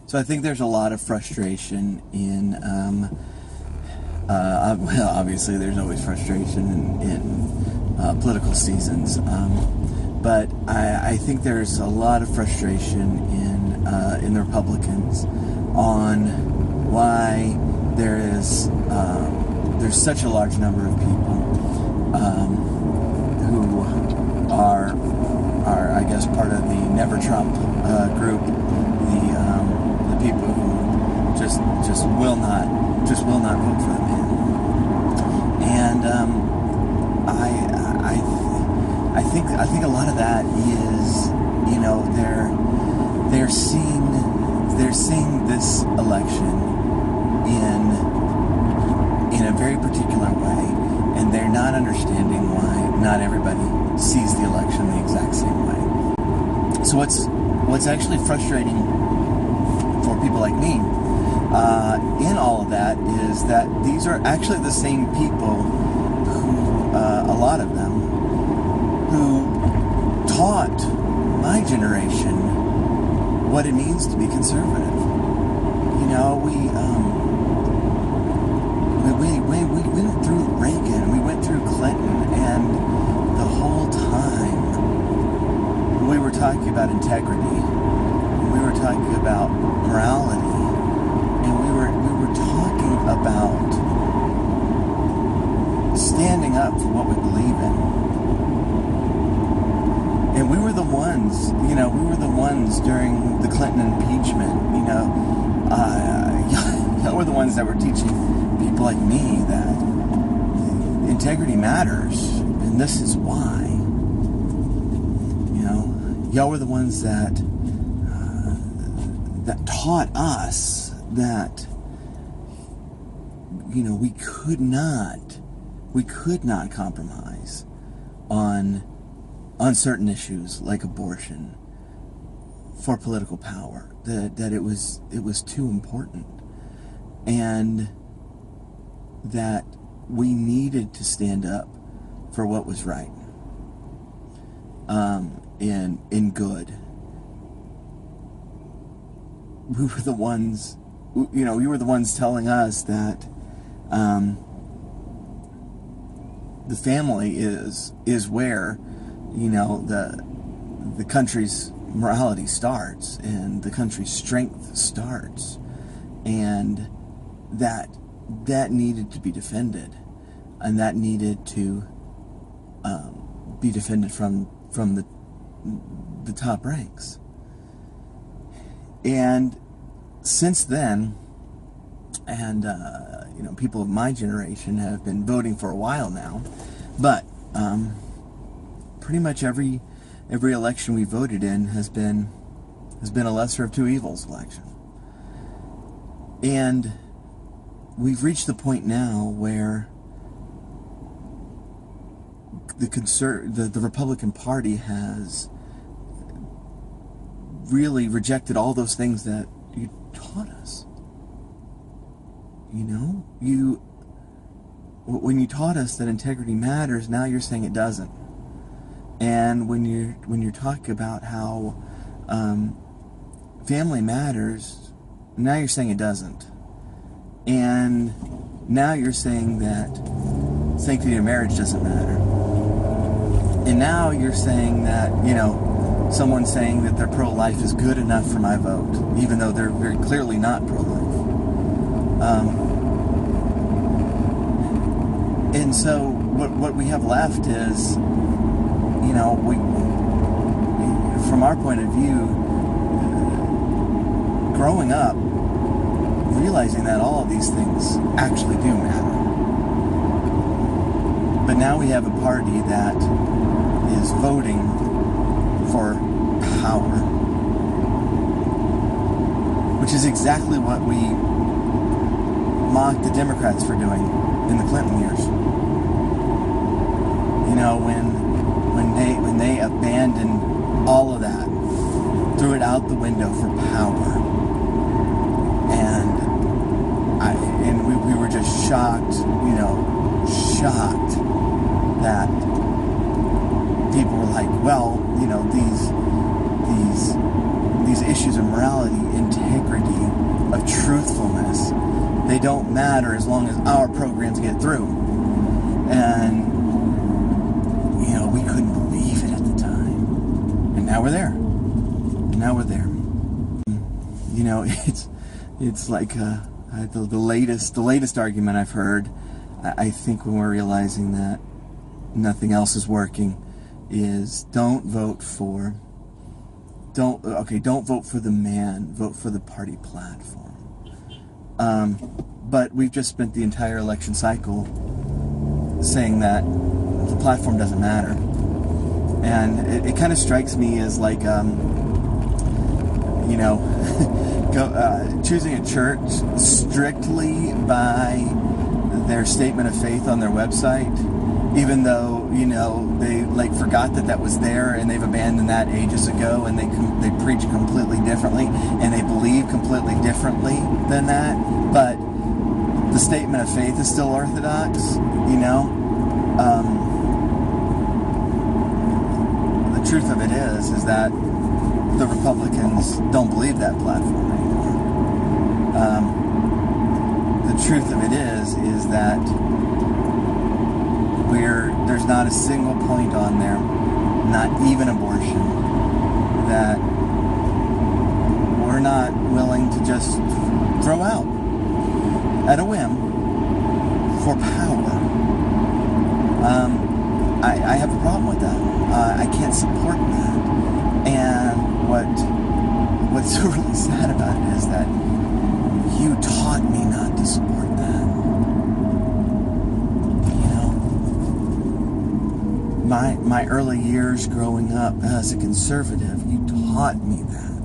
So I think there's a lot of frustration in, well, obviously there's always frustration in political seasons, but I think there's a lot of frustration in the Republicans on why there's such a large number of people who are I guess part of the Never Trump group, the people who just will not vote for the man. And I think a lot of that is, you know, they're seeing this election in a very particular way, and they're not understanding why not everybody sees the election the exact same way. So what's actually frustrating for people like me in all of that is that these are actually the same people who, a lot of them, who taught my generation what it means to be conservative. You know, we went through Reagan, we went through Clinton, and the whole time we were talking about integrity, we were talking about morality, and we were talking about standing up for what we believe in. And we were the ones, you know, during the Clinton impeachment, you know, we're the ones that were teaching people like me that integrity matters, and this is why. You know, y'all were the ones that taught us that, you know, we could not compromise on certain issues like abortion for political power. That it was too important, and that we needed to stand up for what was right, in good. We were the ones, you know, telling us that the family is where, you know, the country's morality starts and the country's strength starts, and that needed to be defended, and that needed to be defended from the top ranks. And since then, and you know, people of my generation have been voting for a while now, but pretty much every election we voted in has been a lesser of two evils election. And we've reached the point now where the Republican Party has really rejected all those things that you taught us. You know, when you taught us that integrity matters, now you're saying it doesn't. And when you're talking about how family matters, now you're saying it doesn't. And now you're saying that sanctity of marriage doesn't matter. And now you're saying that, you know, someone's saying that they're pro-life is good enough for my vote, even though they're very clearly not pro-life. And so what we have left is, you know, from our point of view, growing up, realizing that all of these things actually do matter. But now we have a party that is voting for power, which is exactly what we mocked the Democrats for doing in the Clinton years. You know, when they abandoned all of that, threw it out the window for power, and we were just shocked, you know, that people were like, well, you know, these issues of morality, integrity, usefulness. They don't matter as long as our programs get through. And, we couldn't believe it at the time. And now we're there. It's like the latest argument I've heard, I think when we're realizing that nothing else is working, is don't vote for the man, vote for the party platform. But we've just spent the entire election cycle saying that the platform doesn't matter. And it kind of strikes me as like, choosing a church strictly by their statement of faith on their website, even though, they forgot that was there, and they've abandoned that ages ago, and they preach completely differently, and they believe completely differently than that, but the statement of faith is still orthodox, The truth of it is that the Republicans don't believe that platform anymore. The truth of it is that there's not a single point on there, not even abortion, that we're not willing to just throw out at a whim for power. I have a problem with that. I can't support that. And what's really sad about it is that you taught me not to support that. My early years growing up as a conservative, you taught me that.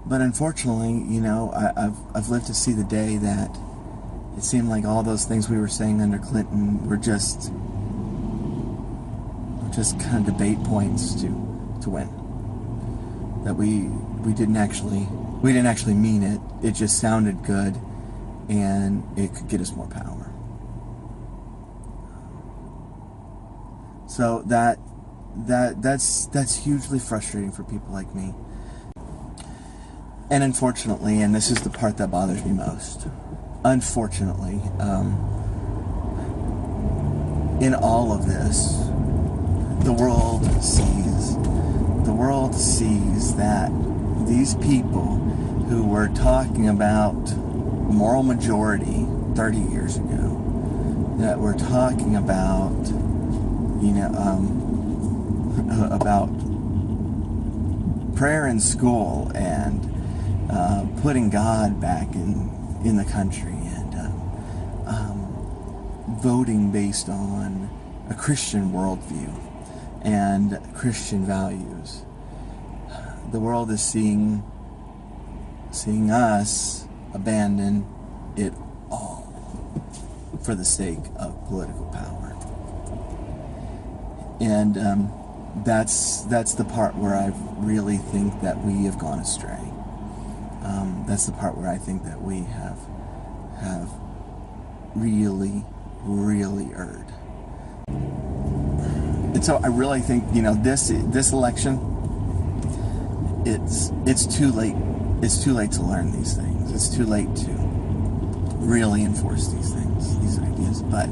But unfortunately, I've lived to see the day that it seemed like all those things we were saying under Clinton were just kind of debate points to win. That we didn't actually mean it. It just sounded good, and it could get us more power. So that's hugely frustrating for people like me. And unfortunately, and this is the part that bothers me most, unfortunately, in all of this, the world sees that these people who were talking about moral majority 30 years ago, that were talking about, about prayer in school and putting God back in the country, and voting based on a Christian worldview and Christian values. The world is seeing us abandon it all for the sake of political power. And that's the part where I really think that we have gone astray. That's the part where I think that we have really, really erred. And so I really think, this election, it's too late. It's too late to learn these things. It's too late to really enforce these things, these ideas. But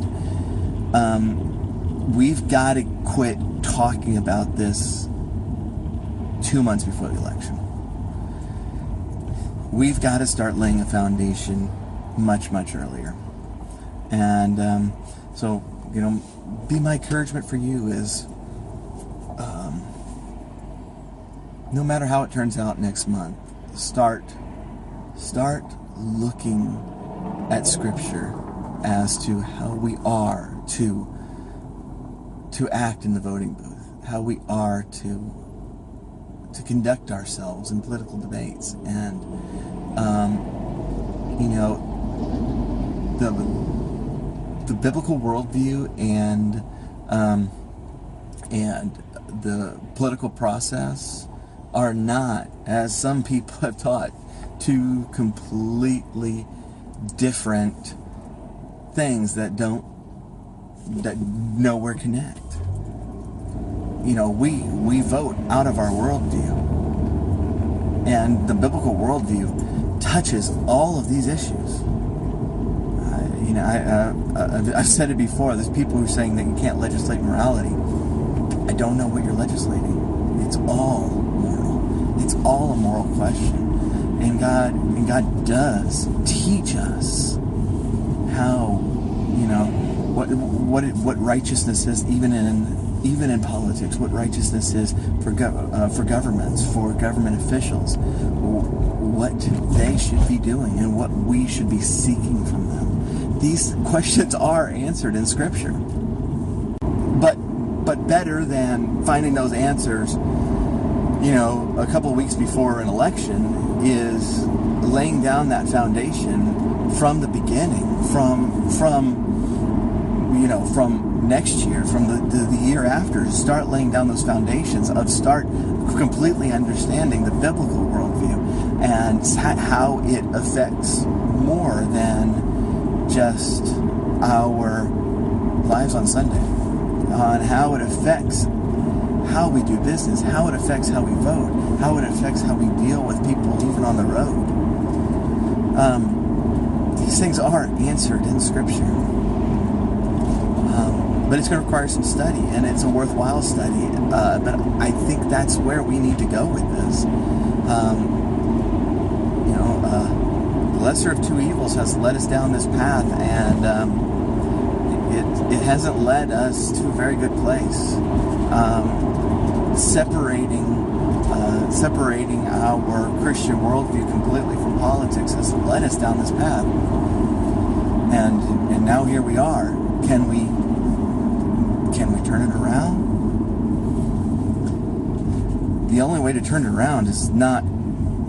we've got to quit talking about this 2 months before the election. We've got to start laying a foundation much, much earlier. And so, be my encouragement for you is, no matter how it turns out next month, start looking at Scripture as to how we are to act in the voting booth, how we are to conduct ourselves in political debates, and the biblical worldview and the political process are not, as some people have taught, two completely different things that don't nowhere connect. You know, we vote out of our worldview. And the biblical worldview touches all of these issues. I've said it before. There's people who are saying that you can't legislate morality. I don't know what you're legislating. It's all moral. It's all a moral question. And God does teach us how, what righteousness is, even in politics, what righteousness is for governments, for government officials, what they should be doing and what we should be seeking from them. These questions are answered in Scripture. But better than finding those answers, a couple of weeks before an election, is laying down that foundation from the beginning, from next year, from the year after. Start laying down those foundations start completely understanding the biblical worldview and how it affects more than just our lives on Sunday, on how it affects how we do business, how it affects how we vote, how it affects how we deal with people even on the road. These things are answered in Scripture. But it's going to require some study, and it's a worthwhile study. But I think that's where we need to go with this. The lesser of two evils has led us down this path, and it hasn't led us to a very good place. Separating our Christian worldview completely from politics has led us down this path. And now here we are. Can we turn it around? The only way to turn it around is not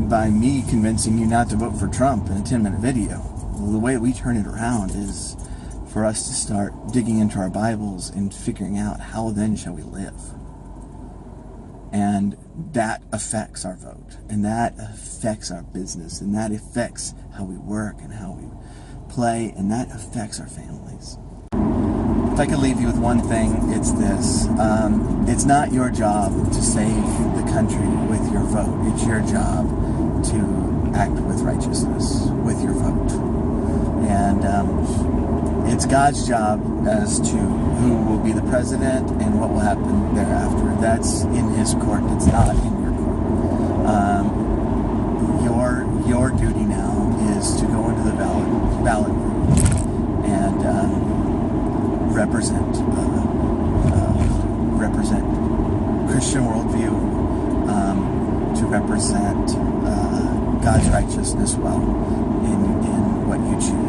by me convincing you not to vote for Trump in a 10-minute video. The way we turn it around is for us to start digging into our Bibles and figuring out how then shall we live. And that affects our vote, and that affects our business, and that affects how we work and how we play, and that affects our families. If I could leave you with one thing, it's this. It's not your job to save the country with your vote. It's your job to act with righteousness with your vote. And it's God's job as to who will be the president and what will happen thereafter. That's in His court. It's not in your court. Your duty now is to go into the ballot room and represent Christian worldview, to represent God's righteousness well in what you choose.